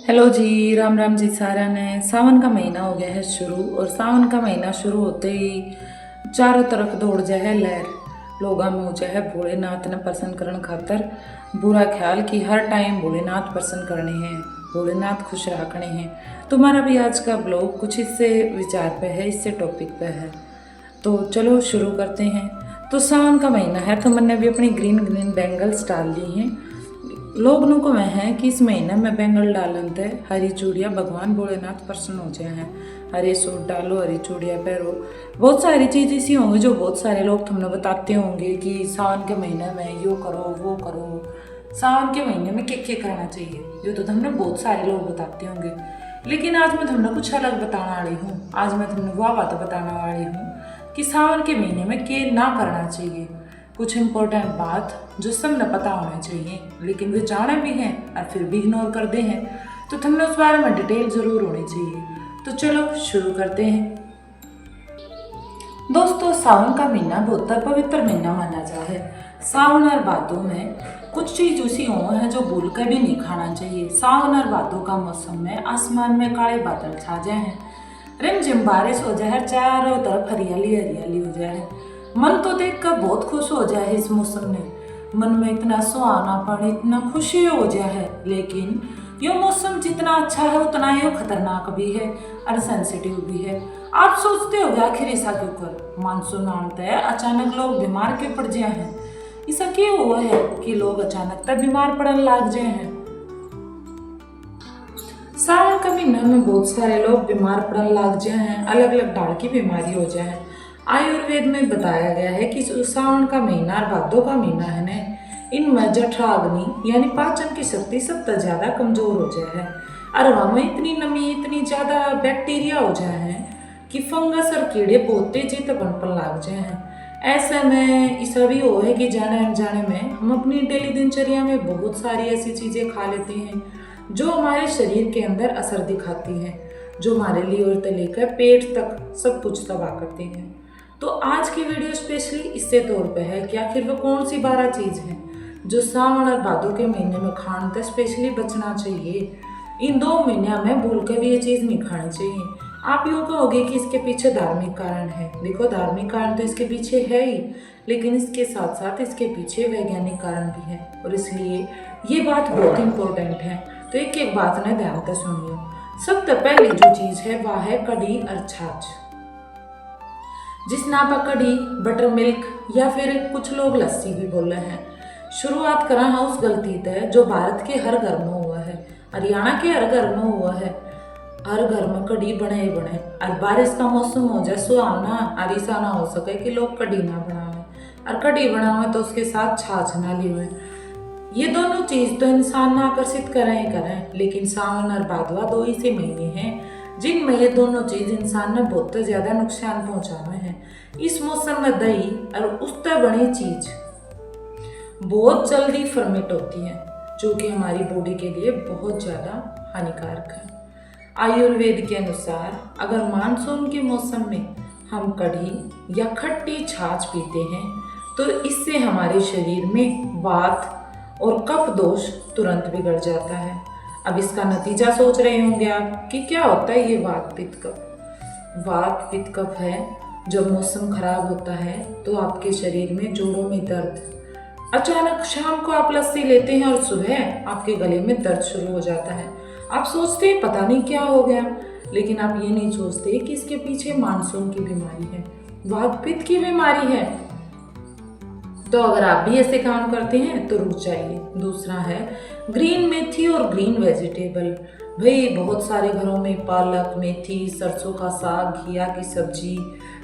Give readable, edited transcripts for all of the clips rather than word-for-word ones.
Hello जी, राम राम जी सारा ने। सावन का महीना हो गया है शुरू, और सावन का महीना शुरू होते ही चारों तरफ दौड़ जाए है लहर। लोगा में हो जाए है भोलेनाथ ने प्रसन्न करने खातर बुरा ख्याल कि हर टाइम भोलेनाथ प्रसन्न करने हैं, भोलेनाथ खुश रखने हैं। तुम्हारा भी आज का ब्लॉग कुछ इससे विचार पे है, इससे टॉपिक पे है। तो चलो शुरू करते हैं। तो सावन का महीना है तो मैंने भी अपनी ग्रीन ग्रीन बैंगल्स डाल ली हैं। लोगों को वह है कि इस महीने में बैंगल डालन थे हरी चूड़िया भगवान भोलेनाथ प्रसन्न हो जाए हैं। हरे सूट डालो, हरी चूड़िया पहनो, बहुत सारी चीज़ ऐसी होंगी जो बहुत सारे लोग तुमने बताते होंगे कि सावन के महीने में यो करो वो करो। सावन के महीने में क्या करना चाहिए ये तो तुमने बहुत सारे लोग बताते होंगे, लेकिन आज मैं तुमने कुछ अलग बताने वाली हूँ। आज मैं तुमने वह बात बताने वाली हूँ कि सावन के महीने में क्या ना करना चाहिए। कुछ इम्पोर्टेंट बात जो सब न पता होना चाहिए, लेकिन वे जाने भी हैं और फिर भी इग्नोर करते हैं, तो तुमने उस बारे में डिटेल जरूर होनी चाहिए। तो चलो शुरू करते हैं। दोस्तों, सावन का महीना बहुत पवित्र महीना माना जाता है। सावन और भादों में कुछ चीज ऐसी हो है जो भूल कर भी नहीं खाना चाहिए। सावन और भादों का मौसम में आसमान में काले बादल छा जाए हैं, रिमझिम बारिश हो जाए, चारों तरफ हरियाली हरियाली हो जाए। मन तो देखकर बहुत खुश हो जाए इस मौसम में, मन में इतना सुहानापन, इतना खुशी हो जाए है। लेकिन ये मौसम जितना अच्छा है उतना ये खतरनाक भी है और सेंसिटिव भी है। आप सोचते हो आखिर ऐसा क्यों कर? मानसून आते है अचानक लोग बीमार क्यों पड़ जाए हैं? ऐसा क्यों हुआ है कि लोग अचानक तक बीमार पड़ने लग जाए हैं? सावन का महीना में बहुत सारे लोग बीमार पड़ने लग जाए हैं, अलग अलग ढाल की बीमारी हो जाए है। आयुर्वेद में बताया गया है कि सावन का महीना और भादों का महीना है ना, इनमें जठराग्नि यानी पाचन की शक्ति सबसे ज्यादा कमजोर हो जाए है, और वहाँ में इतनी नमी, इतनी ज्यादा बैक्टीरिया हो जाए हैं कि फंगस और कीड़े बहुत तेजी तक पनपन लग जाए हैं। ऐसे में ऐसा भी हो है कि जाने अनजाने में हम अपनी डेली दिनचर्या में बहुत सारी ऐसी चीजें खा लेते हैं जो हमारे शरीर के अंदर असर दिखाती हैं, जो हमारे लीवर से लेकर पेट तक सब कुछ तबाह करते हैं। तो आज की वीडियो स्पेशली इससे तौर पे है कि आखिर वो कौन सी 12 चीज़ हैं जो सावन और भादों के महीने में खाने से स्पेशली बचना चाहिए। इन 2 महीनों में भूल कर भी ये चीज़ नहीं खानी चाहिए। आप यूँ कहोगे कि इसके पीछे धार्मिक कारण है। देखो, धार्मिक कारण तो इसके पीछे है ही, लेकिन इसके साथ साथ इसके पीछे वैज्ञानिक कारण भी है, और इसलिए ये बात बहुत इंपॉर्टेंट है। तो एक एक बात ने ध्यान से सुनिए। सबसे पहली जो चीज़ है वह है कढ़ी और छाछ। जिस नाम पर कढ़ी, बटर मिल्क या फिर कुछ लोग लस्सी भी बोल रहे हैं। शुरुआत करा है उस गलती से जो भारत के हर घर में हुआ है, हरियाणा के हर घर में हुआ है। हर घर में कढ़ी बने ही बने, और बारिश का मौसम हो जाए सुहाना, और ऐसा ना हो सके कि लोग कढ़ी ना बनावे, और कढ़ी बनावे तो उसके साथ छाछ ना लिवे। ये दोनों चीज तो इंसान ना आकर्षित करें ही करें, लेकिन सावन और भादवा 2 ऐसे महीने हैं जिनमें ये दोनों चीज इंसान ने बहुत ज्यादा नुकसान पहुंचावे हैं। इस मौसम में दही और उससे बनी चीज बहुत जल्दी फर्मेट होती है, जो कि हमारी बॉडी के लिए बहुत ज्यादा हानिकारक है। आयुर्वेद के अनुसार अगर मानसून के मौसम में हम कढ़ी या खट्टी छाछ पीते हैं तो इससे हमारे शरीर में वात और कफ दोष तुरंत बिगड़ जाता है। अब इसका नतीजा सोच रहे होंगे आप कि क्या होता है ये वात पित्त कफ। वात पित्त कफ है, जब मौसम खराब होता है तो आपके शरीर में जोड़ों में दर्द, अचानक शाम को आप लस्सी लेते हैं और सुबह आपके गले में दर्द शुरू हो जाता है। आप सोचते हैं पता नहीं क्या हो गया, लेकिन आप ये नहीं सोचते कि इसके पीछे मानसून की बीमारी है, वात पित्त की बीमारी है। तो अगर आप भी ऐसे काम करते हैं तो रुक जाइए। दूसरा है ग्रीन मेथी और ग्रीन वेजिटेबल। भाई बहुत सारे घरों में पालक, मेथी, सरसों का साग, घिया की सब्जी,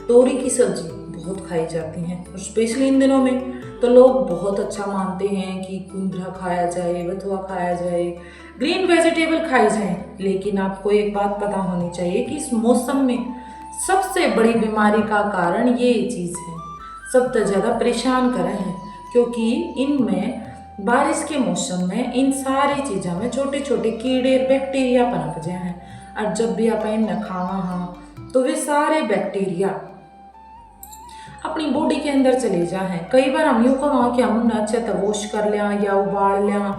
तोरी की सब्जी बहुत खाई जाती हैं, और स्पेशली इन दिनों में तो लोग बहुत अच्छा मानते हैं कि कुंदरा खाया जाए, बथुआ खाया जाए, ग्रीन वेजिटेबल खाई जाए। लेकिन आपको एक बात पता होनी चाहिए कि इस मौसम में सबसे बड़ी बीमारी का कारण ये चीज़ है, सबसे ज़्यादा परेशान कर रहे हैं, क्योंकि इनमें बारिश के मौसम में इन सारी चीज़ों में छोटे छोटे कीड़े बैक्टीरिया पनप जाए हैं, और जब भी आप इन्हें खावा हाँ तो वे सारे बैक्टीरिया अपनी बॉडी के अंदर चले जाएं। कई बार हम यूँ कहा कि हम उन्हें अच्छे से वॉश कर लें या उबाल लें,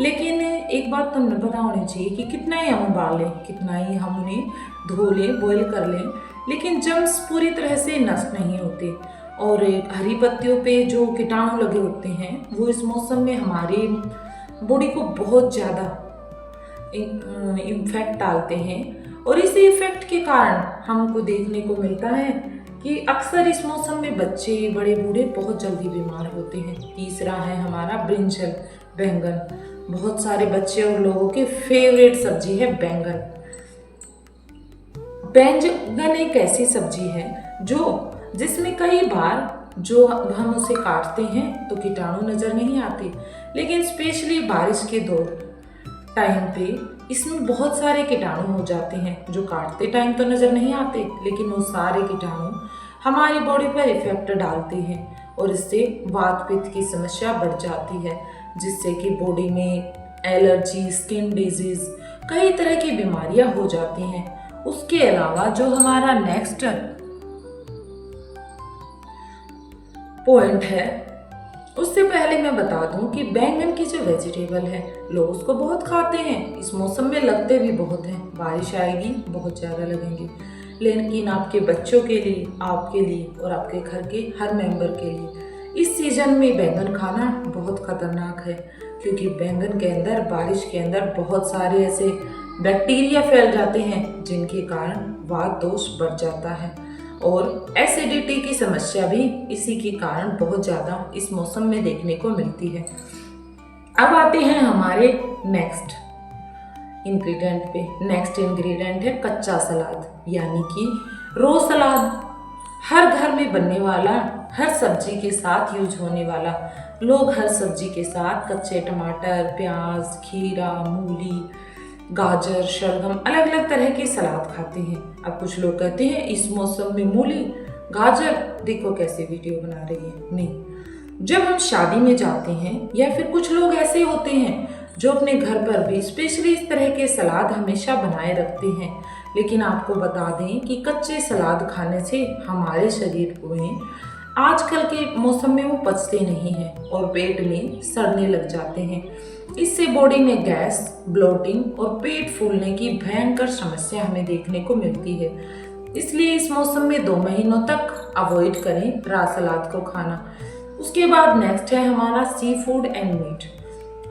लेकिन एक बात तो हमें पता होनी चाहिए कि कितना ही हम उबालें, कितना ही हम उन्हें धो लें, बॉईल कर लें, लेकिन जर्म्स पूरी तरह से नष्ट नहीं होते। और हरी पत्तियों पे जो कीटाणु लगे होते हैं वो इस मौसम में हमारी बॉडी को बहुत ज़्यादा इम्फेक्ट डालते हैं, और इसी इफेक्ट के कारण हमको देखने को मिलता है कि अक्सर इस मौसम में बच्चे बड़े बूढ़े बहुत जल्दी बीमार होते हैं। तीसरा है हमारा ब्रिंजल, बैंगन। बहुत सारे बच्चे और लोगों की फेवरेट सब्जी है बैंगन। बैंगन एक ऐसी सब्जी है जिसमें कई बार जो हम उसे काटते हैं तो कीटाणु नजर नहीं आते, लेकिन स्पेशली बारिश के दौर टाइम पे इसमें बहुत सारे कीटाणु हो जाते हैं जो काटते टाइम तो नजर नहीं आते, लेकिन वो सारे कीटाणु हमारी बॉडी पर इफेक्ट डालते हैं और इससे वात पित्त की समस्या बढ़ जाती है, जिससे कि बॉडी में एलर्जी, स्किन डिजीज, कई तरह की बीमारियां हो जाती हैं। उसके अलावा जो हमारा नेक्स्ट पॉइंट है, उससे पहले मैं बता दूं कि बैंगन की जो वेजिटेबल है लोग उसको बहुत खाते हैं। इस मौसम में लगते भी बहुत हैं, बारिश आएगी बहुत ज़्यादा लगेंगे, लेकिन आपके बच्चों के लिए, आपके लिए और आपके घर के हर मेंबर के लिए इस सीजन में बैंगन खाना बहुत खतरनाक है, क्योंकि बैंगन के अंदर, बारिश के अंदर बहुत सारे ऐसे बैक्टीरिया फैल जाते हैं जिनके कारण वात दोष बढ़ जाता है, और एसिडिटी की समस्या भी इसी के कारण बहुत ज़्यादा इस मौसम में देखने को मिलती है। अब आते हैं हमारे नेक्स्ट इंग्रेडिएंट पे। नेक्स्ट इंग्रेडिएंट है कच्चा सलाद, यानी कि रो सलाद। हर घर में बनने वाला, हर सब्जी के साथ यूज होने वाला। लोग हर सब्जी के साथ कच्चे टमाटर, प्याज, खीरा, मूली, गाजर, शलगम, अलग अलग तरह के सलाद खाते हैं। अब कुछ लोग कहते हैं इस मौसम में मूली, गाजर देखो कैसे वीडियो बना रही है। नहीं, जब हम शादी में जाते हैं या फिर कुछ लोग ऐसे होते हैं जो अपने घर पर भी स्पेशली इस तरह के सलाद हमेशा बनाए रखते हैं, लेकिन आपको बता दें कि कच्चे सलाद खाने से हमारे शरीर में आजकल के मौसम में वो पचते नहीं हैं और पेट में सड़ने लग जाते हैं। इससे बॉडी में गैस, ब्लोटिंग और पेट फूलने की भयंकर समस्या हमें देखने को मिलती है। इसलिए इस मौसम में 2 महीनों तक अवॉइड करें रॉ सलाद को खाना। उसके बाद नेक्स्ट है हमारा सी फूड एंड मीट।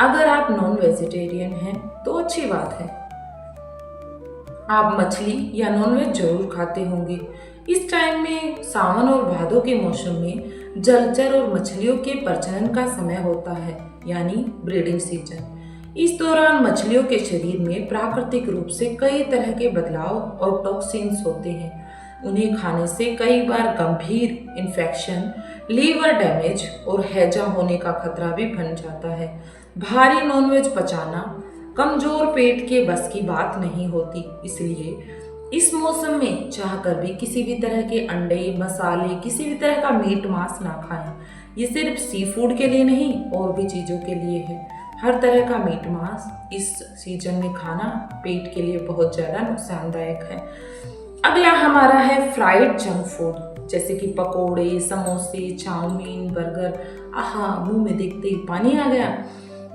अगर आप नॉन वेजिटेरियन हैं तो अच्छी बात है, आप मछली या नॉनवेज जरूर खाते होंगे। इस टाइम में सावन और भादों के मौसम में जलचर और मछलियों के प्रजनन का समय होता है, यानी ब्रीडिंग सीजन। इस दौरान मछलियों के शरीर में प्राकृतिक रूप से कई तरह के बदलाव और टॉक्सिन्स होते हैं। उन्हें खाने से कई बार गंभीर इन्फेक्शन, लीवर डैमेज और हैजा होने का खतरा भी बन जाता है। भारी नॉनवेज पचाना कमजोर पेट के बस की बात नहीं होती, इसलिए इस मौसम में चाहकर भी किसी भी तरह के अंडे, मसाले, किसी भी तरह का मीट मांस ना खाएं। ये सिर्फ सी फूड के लिए नहीं और भी चीज़ों के लिए है। हर तरह का मीट मांस इस सीजन में खाना पेट के लिए बहुत ज़्यादा नुकसानदायक है। अगला हमारा है फ्राइड जंक फूड, जैसे कि पकोड़े, समोसे, चाउमीन, बर्गर। आहा, मुंह में देखते ही पानी आ गया।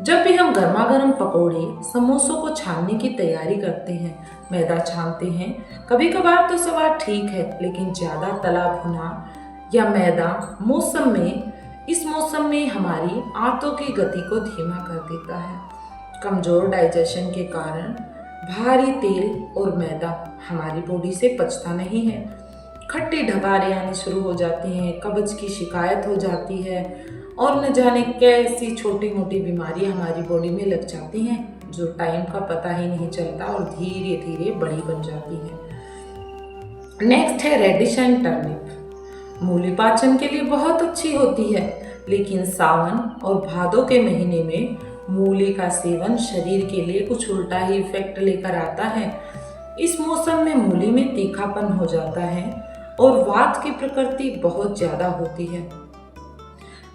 जब भी हम गर्मा गर्म पकोड़े, समोसों को छानने की तैयारी करते हैं, मैदा छानते हैं, कभी कभार तो स्वाद ठीक है, लेकिन ज़्यादा तला भुना या मैदा इस मौसम में हमारी आंतों की गति को धीमा कर देता है। कमज़ोर डाइजेशन के कारण भारी तेल और मैदा हमारी बॉडी से पचता नहीं है। खट्टी ढगारें आनी शुरू हो जाती हैं, कब्ज की शिकायत हो जाती है और न जाने कैसी छोटी मोटी बीमारियां हमारी बॉडी में लग जाती हैं, जो टाइम का पता ही नहीं चलता और धीरे धीरे बड़ी बन जाती है। नेक्स्ट है रेडिश एंड टर्निप। मूली पाचन के लिए बहुत अच्छी होती है, लेकिन सावन और भादों के महीने में मूली का सेवन शरीर के लिए कुछ उल्टा ही इफेक्ट लेकर आता है। इस मौसम में मूली में तीखापन हो जाता है और वात की प्रकृति बहुत ज़्यादा होती है।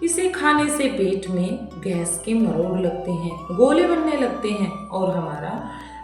इसे खाने से पेट में गैस के मरोड़ लगते हैं, गोले बनने लगते हैं और हमारा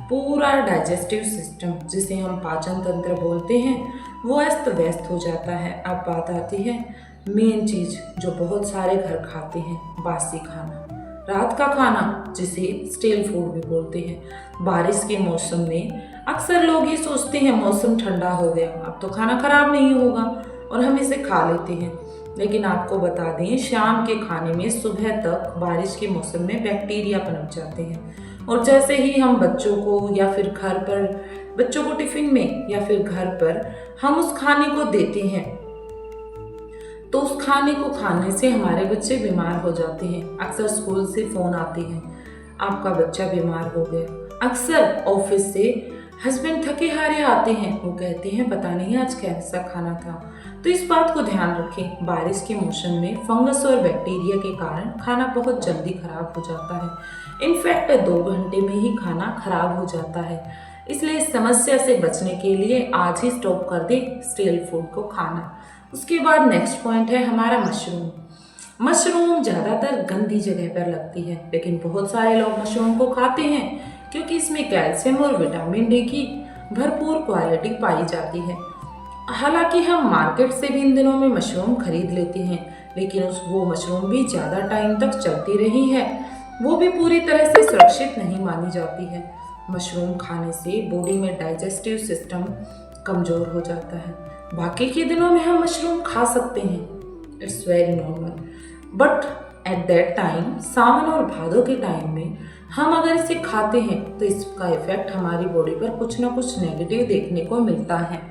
पूरा डाइजेस्टिव सिस्टम, जिसे हम पाचन तंत्र बोलते हैं, वो अस्त व्यस्त हो जाता है। अब बात आती है मेन चीज़ जो बहुत सारे घर खाते हैं, बासी खाना, रात का खाना, जिसे स्टेल फूड भी बोलते हैं। बारिश के मौसम में अक्सर लोग ये सोचते हैं मौसम ठंडा हो गया, अब तो खाना खराब नहीं होगा, और हम इसे खा लेते हैं। लेकिन आपको बता दें, शाम के खाने में सुबह तक बारिश के मौसम में बैक्टीरिया पनप जाते हैं, और जैसे ही हम बच्चों को या फिर घर पर बच्चों को टिफिन में या फिर घर पर हम उस खाने को देते हैं, तो उस खाने को खाने से हमारे बच्चे बीमार हो जाते हैं। अक्सर स्कूल से फ़ोन आते हैं, आपका बच्चा बीमार हो गया। अक्सर ऑफिस से हस्बैंड थके हारे आते हैं, वो कहते हैं पता नहीं आज कैसा खाना था। तो इस बात को ध्यान रखें, बारिश के मौसम में फंगस और बैक्टीरिया के कारण खाना बहुत जल्दी खराब हो जाता है। इनफैक्ट 2 घंटे में ही खाना खराब हो जाता है। इसलिए इस समस्या से बचने के लिए आज ही स्टॉप कर दें स्टेल फूड को खाना। उसके बाद नेक्स्ट पॉइंट है हमारा मशरूम। मशरूम ज़्यादातर गंदी जगह पर लगती है, लेकिन बहुत सारे लोग मशरूम को खाते हैं क्योंकि इसमें कैल्शियम और विटामिन डी की भरपूर क्वालिटी पाई जाती है। हालांकि हम मार्केट से भी इन दिनों में मशरूम खरीद लेते हैं, लेकिन वो मशरूम भी ज़्यादा टाइम तक चलती रही है, वो भी पूरी तरह से सुरक्षित नहीं मानी जाती है। मशरूम खाने से बॉडी में डाइजेस्टिव सिस्टम कमज़ोर हो जाता है। बाकी के दिनों में हम मशरूम खा सकते हैं, it's very normal, but at that time, Sawan और भादों के टाइम में हम अगर इसे खाते हैं तो इसका इफेक्ट हमारी बॉडी पर कुछ ना कुछ नेगेटिव देखने को मिलता है।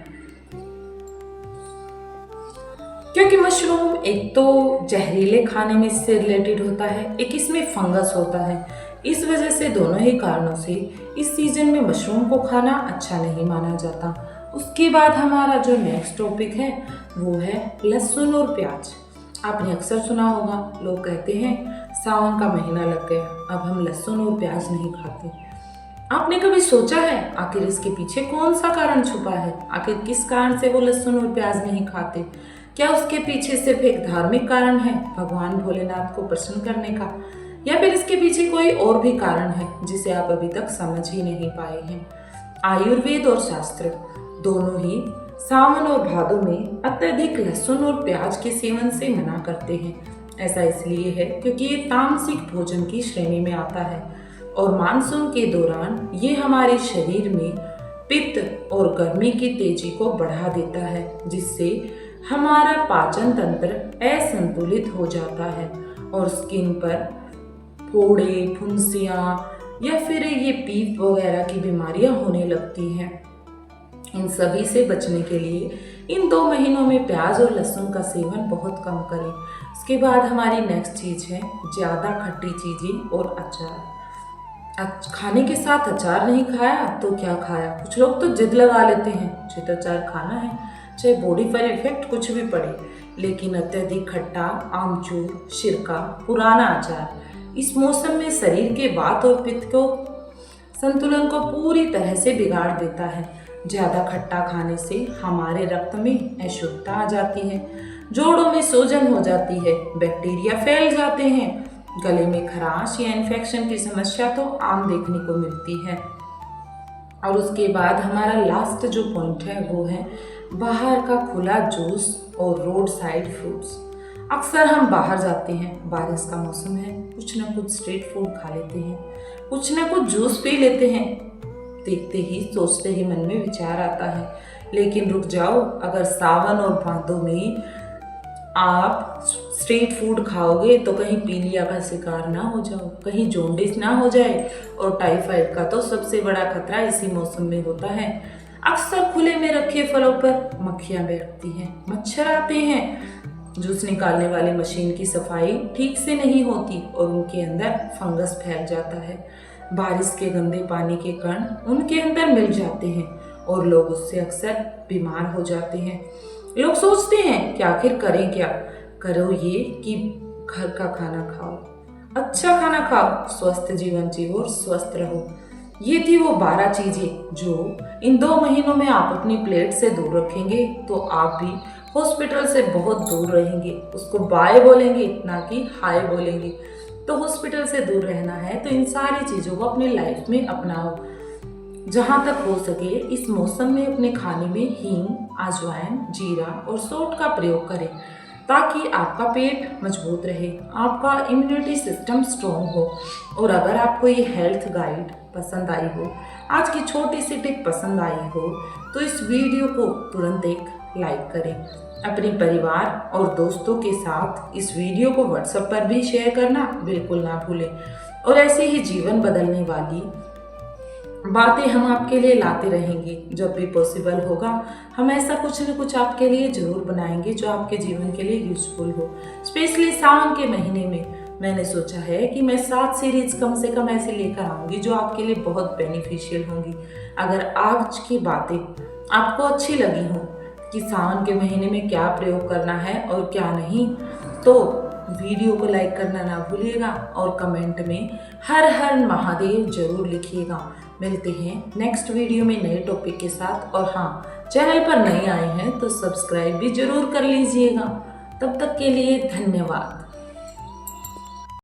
क्योंकि मशरूम एक तो जहरीले खाने में इससे रिलेटेड होता है, एक इसमें फंगस होता है। इस वजह से दोनों ही कारणों से इस सीजन में मशरूम को खाना अच्छा नहीं माना जाता। उसके बाद हमारा जो नेक्स्ट टॉपिक है वो है लहसुन और प्याज। आपने अक्सर सुना होगा, लोग कहते हैं सावन का महीना लग गया, अब हम लहसुन और प्याज नहीं खाते। आपने कभी सोचा है आखिर इसके पीछे कौन सा कारण छुपा है? आखिर किस कारण से वो लहसुन और प्याज नहीं खाते? क्या उसके पीछे सिर्फ एक धार्मिक कारण है, भगवान भोलेनाथ को प्रसन्न करने का, या फिर इसके पीछे कोई और भी कारण है जिसे आप अभी तक समझ ही नहीं पाए हैं? आयुर्वेद और शास्त्र दोनों ही सावन और भादों में अत्यधिक लहसुन और प्याज के सेवन से मना करते हैं। ऐसा इसलिए है क्योंकि ये तामसिक भोजन की श्रेणी में आता है, और मानसून के दौरान ये हमारे शरीर में पित्त और गर्मी की तेजी को बढ़ा देता है, जिससे हमारा पाचन तंत्र असंतुलित हो जाता है और स्किन पर फोड़े, फुंसियाँ या फिर ये पीप वगैरह की बीमारियां होने लगती हैं। इन सभी से बचने के लिए इन 2 महीनों में प्याज और लहसुन का सेवन बहुत कम करें। उसके बाद हमारी नेक्स्ट चीज़ है ज़्यादा खट्टी चीज़ें और अचार। खाने के साथ अचार नहीं खाया तो क्या खाया? कुछ लोग तो जिद लगा लेते हैं मुझे तो अचार खाना है, चाहे बॉडी पर इफेक्ट कुछ भी पड़े। लेकिन अत्यधिक खट्टा, आमचूर, सिरका, पुराना अचार इस मौसम में शरीर के वात और पित्त को संतुलन को पूरी तरह से बिगाड़ देता है। ज़्यादा खट्टा खाने से हमारे रक्त में अशुद्धता आ जाती है, जोड़ों में सूजन हो जाती है, बैक्टीरिया फैल जाते हैं, गले में खराश या इन्फेक्शन की समस्या तो आम देखने को मिलती है। और उसके बाद हमारा लास्ट जो पॉइंट है वो है बाहर का खुला जूस और रोड साइड फ्रूट्स। अक्सर हम बाहर जाते हैं, बारिश का मौसम है, कुछ ना कुछ स्ट्रीट फूड खा लेते हैं, कुछ ना कुछ जूस पी लेते हैं। देखते ही सोचते ही मन में विचार आता है, लेकिन रुक जाओ, अगर सावन और भादों में आप स्ट्रीट फूड खाओगे तो कहीं पीलिया का शिकार ना हो जाओ, कहीं जॉन्डिस ना हो जाए। और टाइफाइड का तो सबसे बड़ा खतरा इसी मौसम में होता है। अक्सर खुले में रखे फलों पर मक्खियां बैठती हैं, मच्छर आते हैं, जूस निकालने वाली मशीन की सफाई ठीक से नहीं होती और उनके अंदर फंगस फैल जाता है। बारिश के गंदे पानी के कण उनके अंदर मिल जाते हैं और लोग उससे अक्सर बीमार हो जाते हैं। लोग सोचते हैं कि आखिर करें क्या? करो ये कि घर का खाना खाओ, अच्छा खाना खाओ, स्वस्थ जीवन जियो और स्वस्थ रहो। ये थी वो 12 चीज़ें जो इन 2 महीनों में आप अपनी प्लेट से दूर रखेंगे तो आप भी हॉस्पिटल से बहुत दूर रहेंगे। उसको बाय बोलेंगे ना कि हाय बोलेंगे। तो हॉस्पिटल से दूर रहना है तो इन सारी चीज़ों को अपनी लाइफ में अपनाओ। जहाँ तक हो सके इस मौसम में अपने खाने में हींग, अजवाइन, जीरा और सौंठ का प्रयोग करें। ताकि आपका पेट मजबूत रहे, आपका इम्यूनिटी सिस्टम स्ट्रॉन्ग हो। और अगर आपको ये हेल्थ गाइड पसंद आई हो, आज की छोटी सी टिप पसंद आई हो, तो इस वीडियो को तुरंत एक लाइक करें। अपने परिवार और दोस्तों के साथ इस वीडियो को व्हाट्सएप पर भी शेयर करना बिल्कुल ना भूलें। और ऐसे ही जीवन बदलने वाली बातें हम आपके लिए लाते रहेंगे। जब भी पॉसिबल होगा हम ऐसा कुछ न कुछ आपके लिए ज़रूर बनाएंगे जो आपके जीवन के लिए यूजफुल हो। स्पेशली सावन के महीने में मैंने सोचा है कि मैं 7 सीरीज कम से कम ऐसे लेकर आऊँगी जो आपके लिए बहुत बेनिफिशियल होंगी। अगर आज की बातें आपको अच्छी लगी हों कि सावन के महीने में क्या प्रयोग करना है और क्या नहीं, तो वीडियो को लाइक करना ना भूलिएगा और कमेंट में हर हर महादेव जरूर लिखिएगा। मिलते हैं नेक्स्ट वीडियो में नए टॉपिक के साथ। और हाँ, चैनल पर नए आए हैं तो सब्सक्राइब भी जरूर कर लीजिएगा। तब तक के लिए धन्यवाद।